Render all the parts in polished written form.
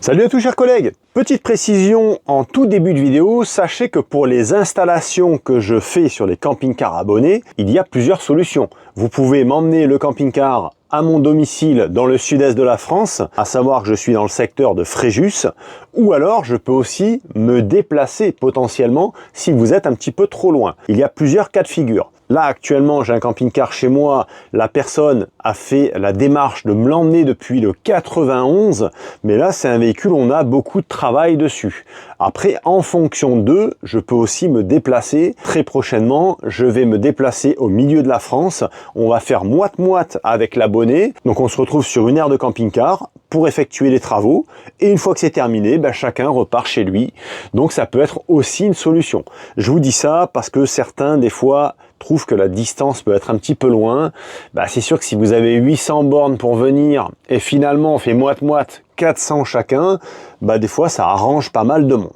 Salut à tous chers collègues. Petite précision en tout début de vidéo, sachez que pour les installations que je fais sur les camping-cars abonnés, il y a plusieurs solutions. Vous pouvez m'emmener le camping-car à mon domicile dans le sud-est de la France, à savoir que je suis dans le secteur de Fréjus, ou alors je peux aussi me déplacer potentiellement si vous êtes un petit peu trop loin. Il y a plusieurs cas de figure. Là, actuellement, j'ai un camping-car chez moi. La personne a fait la démarche de me l'emmener depuis le 91. Mais là, c'est un véhicule, on a beaucoup de travail dessus. Après, en fonction d'eux, je peux aussi me déplacer. Très prochainement, je vais me déplacer au milieu de la France. On va faire moite-moite avec l'abonné. Donc, on se retrouve sur une aire de camping-car pour effectuer les travaux. Et une fois que c'est terminé, chacun repart chez lui. Donc, ça peut être aussi une solution. Je vous dis ça parce que certains, des fois, trouvent que la distance peut être un petit peu loin. C'est sûr que si vous avez 800 bornes pour venir et finalement on fait moite-moite 400 chacun, des fois ça arrange pas mal de monde.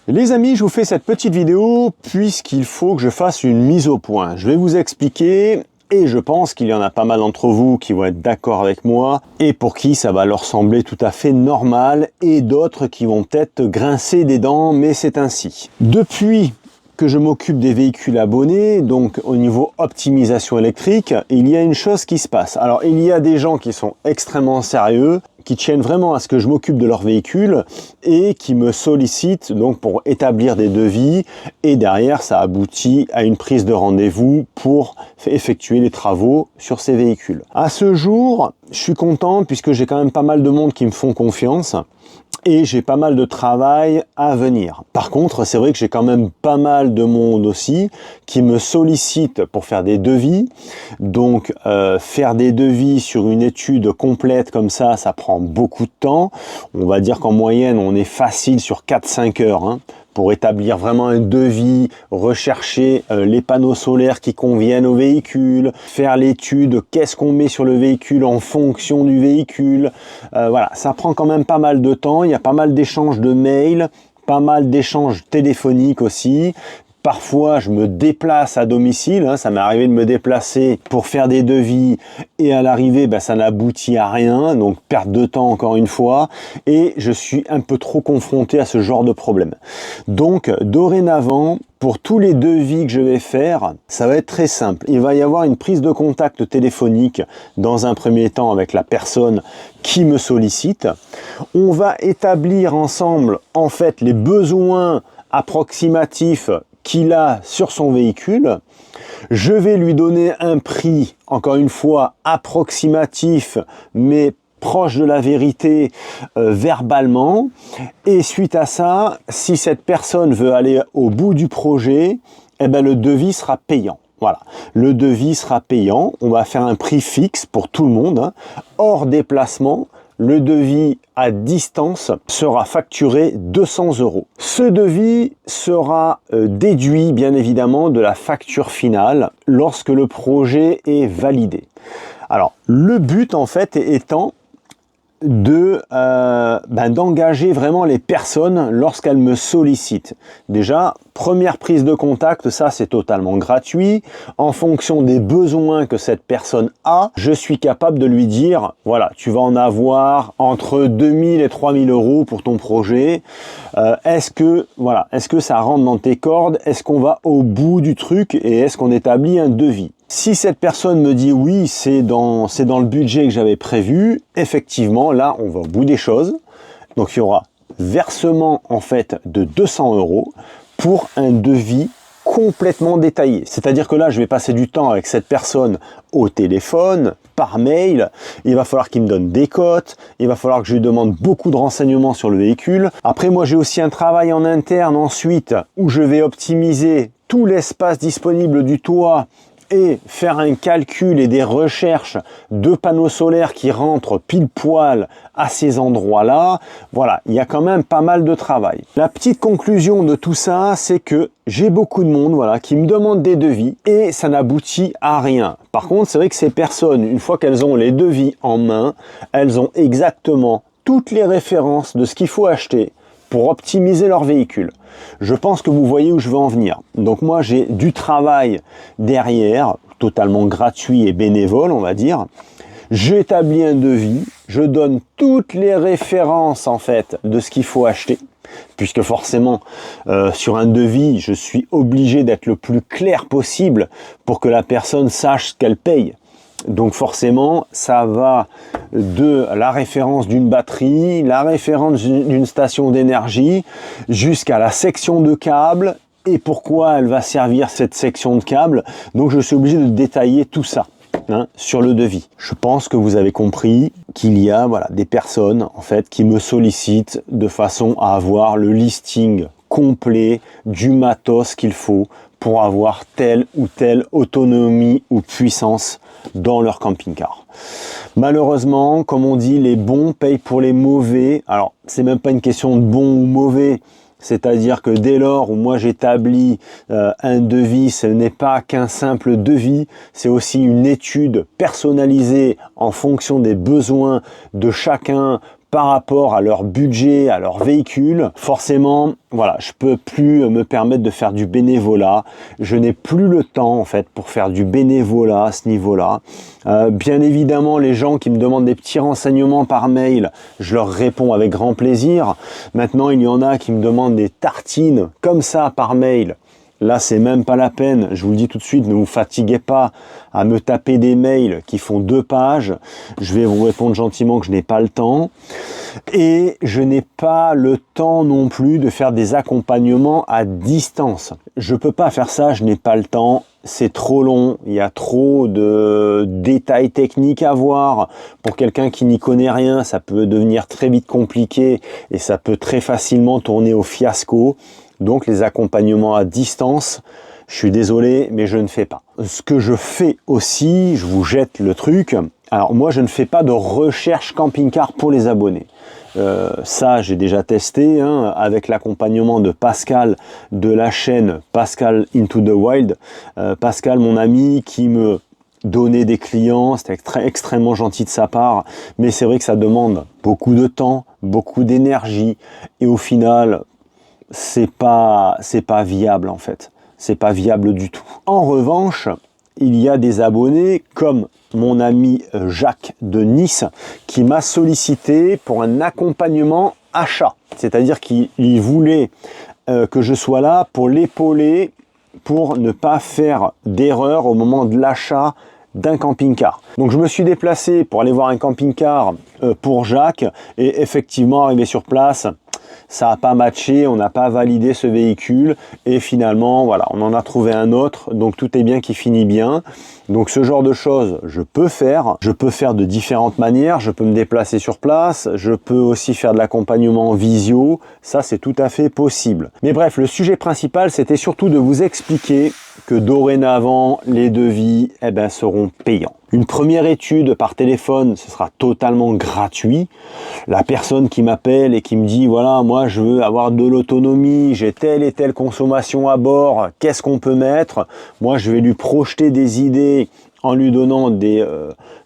Les amis, je vous fais cette petite vidéo puisqu'il faut que je fasse une mise au point. Je vais vous expliquer et je pense qu'il y en a pas mal d'entre vous qui vont être d'accord avec moi et pour qui ça va leur sembler tout à fait normal et d'autres qui vont peut-être grincer des dents, mais c'est ainsi. Depuis que je m'occupe des véhicules abonnés, donc au niveau optimisation électrique, il y a une chose qui se passe. Alors il y a des gens qui sont extrêmement sérieux, qui tiennent vraiment à ce que je m'occupe de leur véhicule et qui me sollicitent donc pour établir des devis et derrière ça aboutit à une prise de rendez-vous pour effectuer les travaux sur ces véhicules. À ce jour, je suis content puisque j'ai quand même pas mal de monde qui me font confiance et j'ai pas mal de travail à venir. Par contre, c'est vrai que j'ai quand même pas mal de monde aussi qui me sollicite pour faire des devis. Donc, faire des devis sur une étude complète comme ça prend beaucoup de temps. On va dire qu'en moyenne, on est facile sur 4-5 heures, pour établir vraiment un devis, rechercher les panneaux solaires qui conviennent au véhicule, faire l'étude, qu'est-ce qu'on met sur le véhicule en fonction du véhicule. Voilà, ça prend quand même pas mal de temps, il y a pas mal d'échanges de mails, pas mal d'échanges téléphoniques aussi. Parfois, je me déplace à domicile, ça m'est arrivé de me déplacer pour faire des devis et à l'arrivée, ça n'aboutit à rien, donc perte de temps encore une fois et je suis un peu trop confronté à ce genre de problème. Donc, dorénavant, pour tous les devis que je vais faire, ça va être très simple. Il va y avoir une prise de contact téléphonique dans un premier temps avec la personne qui me sollicite. On va établir ensemble, en fait, les besoins approximatifs qu'il a sur son véhicule. Je vais lui donner un prix, encore une fois, approximatif, mais proche de la vérité verbalement. Et suite à ça, si cette personne veut aller au bout du projet, le devis sera payant. Voilà, le devis sera payant. On va faire un prix fixe pour tout le monde, hors déplacement. Le devis à distance sera facturé 200 €. Ce devis sera déduit bien évidemment de la facture finale lorsque le projet est validé. Alors le but en fait étant d'engager vraiment les personnes lorsqu'elles me sollicitent. Déjà, première prise de contact, ça c'est totalement gratuit. En fonction des besoins que cette personne a, je suis capable de lui dire, voilà, tu vas en avoir entre 2000 et 3000 € pour ton projet. Est-ce que ça rentre dans tes cordes? Est-ce qu'on va au bout du truc et est-ce qu'on établit un devis? Si cette personne me dit oui, c'est dans le budget que j'avais prévu, effectivement, là, on va au bout des choses. Donc, il y aura versement, en fait, de 200 € pour un devis complètement détaillé. C'est-à-dire que là, je vais passer du temps avec cette personne au téléphone, par mail. Il va falloir qu'il me donne des cotes. Il va falloir que je lui demande beaucoup de renseignements sur le véhicule. Après, moi, j'ai aussi un travail en interne ensuite où je vais optimiser tout l'espace disponible du toit et faire un calcul et des recherches de panneaux solaires qui rentrent pile poil à ces endroits-là. Voilà, il y a quand même pas mal de travail. La petite conclusion de tout ça, c'est que j'ai beaucoup de monde qui me demande des devis et ça n'aboutit à rien. Par contre, c'est vrai que ces personnes, une fois qu'elles ont les devis en main, elles ont exactement toutes les références de ce qu'il faut acheter pour optimiser leur véhicule. Je pense que vous voyez où je veux en venir. Donc moi, j'ai du travail derrière, totalement gratuit et bénévole, on va dire. J'établis un devis, je donne toutes les références en fait de ce qu'il faut acheter, puisque forcément sur un devis, je suis obligé d'être le plus clair possible pour que la personne sache ce qu'elle paye. Donc forcément, ça va de la référence d'une batterie, la référence d'une station d'énergie, jusqu'à la section de câble et pourquoi elle va servir cette section de câble. Donc je suis obligé de détailler tout ça sur le devis. Je pense que vous avez compris qu'il y a des personnes en fait qui me sollicitent de façon à avoir le listing complet du matos qu'il faut pour avoir telle ou telle autonomie ou puissance dans leur camping-car. Malheureusement, comme on dit, les bons payent pour les mauvais. Alors, c'est même pas une question de bon ou mauvais. C'est-à-dire que dès lors où moi j'établis un devis, ce n'est pas qu'un simple devis, c'est aussi une étude personnalisée en fonction des besoins de chacun par rapport à leur budget, à leur véhicule. Forcément, je peux plus me permettre de faire du bénévolat. Je n'ai plus le temps en fait pour faire du bénévolat à ce niveau-là. Bien évidemment, les gens qui me demandent des petits renseignements par mail, je leur réponds avec grand plaisir. Maintenant, il y en a qui me demandent des tartines comme ça par mail. Là, c'est même pas la peine. Je vous le dis tout de suite, ne vous fatiguez pas à me taper des mails qui font 2 pages. Je vais vous répondre gentiment que je n'ai pas le temps. Et je n'ai pas le temps non plus de faire des accompagnements à distance. Je peux pas faire ça, je n'ai pas le temps. C'est trop long, il y a trop de détails techniques à voir. Pour quelqu'un qui n'y connaît rien, ça peut devenir très vite compliqué et ça peut très facilement tourner au fiasco. Donc les accompagnements à distance, je suis désolé, mais je ne fais pas. Ce que je fais aussi, je vous jette le truc. Alors moi, je ne fais pas de recherche camping-car pour les abonnés. Ça, j'ai déjà testé avec l'accompagnement de Pascal de la chaîne Pascal Into the Wild. Pascal, mon ami, qui me donnait des clients, c'était extrêmement gentil de sa part, mais c'est vrai que ça demande beaucoup de temps, beaucoup d'énergie, et au final, c'est pas viable en fait. C'est pas viable du tout. En revanche, il y a des abonnés comme mon ami Jacques de Nice qui m'a sollicité pour un accompagnement achat. C'est-à-dire qu'il voulait que je sois là pour l'épauler, pour ne pas faire d'erreur au moment de l'achat d'un camping-car. Donc je me suis déplacé pour aller voir un camping-car pour Jacques et effectivement arrivé sur place, ça n'a pas matché, on n'a pas validé ce véhicule et finalement on en a trouvé un autre, donc tout est bien qui finit bien. Donc ce genre de choses je peux faire de différentes manières, je peux me déplacer sur place, je peux aussi faire de l'accompagnement en visio, ça c'est tout à fait possible. Mais bref, le sujet principal c'était surtout de vous expliquer que dorénavant les devis seront payants. Une première étude par téléphone, ce sera totalement gratuit. La personne qui m'appelle et qui me dit voilà, moi je veux avoir de l'autonomie, j'ai telle et telle consommation à bord, qu'est-ce qu'on peut mettre? Moi je vais lui projeter des idées en lui donnant des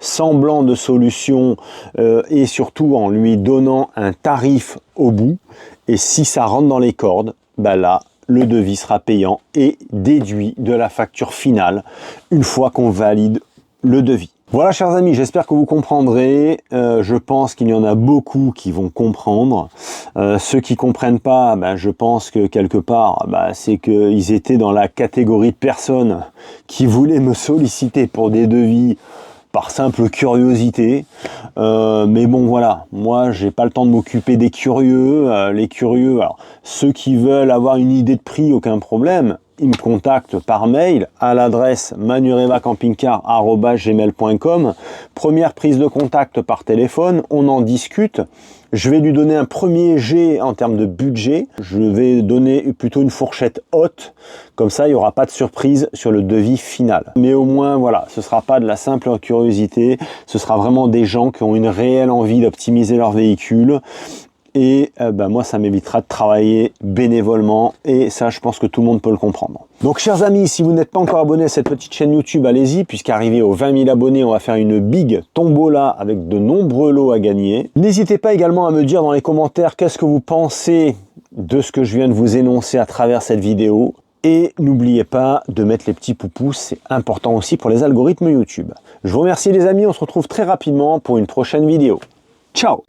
semblants de solutions et surtout en lui donnant un tarif au bout. Et si ça rentre dans les cordes, là, le devis sera payant et déduit de la facture finale une fois qu'on valide le devis. Voilà chers amis, j'espère que vous comprendrez. Je pense qu'il y en a beaucoup qui vont comprendre. Ceux qui comprennent pas, je pense que quelque part, c'est qu'ils étaient dans la catégorie de personnes qui voulaient me solliciter pour des devis par simple curiosité. Mais bon voilà, moi j'ai pas le temps de m'occuper des curieux. Les curieux, alors ceux qui veulent avoir une idée de prix, aucun problème. Ils me contactent par mail à l'adresse manurevacampingcar@gmail.com. Première prise de contact par téléphone, on en discute. Je vais lui donner un premier jet en termes de budget. Je vais donner plutôt une fourchette haute. Comme ça, il n'y aura pas de surprise sur le devis final. Mais au moins, voilà, ce ne sera pas de la simple curiosité. Ce sera vraiment des gens qui ont une réelle envie d'optimiser leur véhicule. Et moi, ça m'évitera de travailler bénévolement. Et ça, je pense que tout le monde peut le comprendre. Donc, chers amis, si vous n'êtes pas encore abonné à cette petite chaîne YouTube, allez-y, puisqu'arrivé aux 20 000 abonnés, on va faire une big tombola avec de nombreux lots à gagner. N'hésitez pas également à me dire dans les commentaires qu'est-ce que vous pensez de ce que je viens de vous énoncer à travers cette vidéo. Et n'oubliez pas de mettre les petits pouces, c'est important aussi pour les algorithmes YouTube. Je vous remercie les amis, on se retrouve très rapidement pour une prochaine vidéo. Ciao!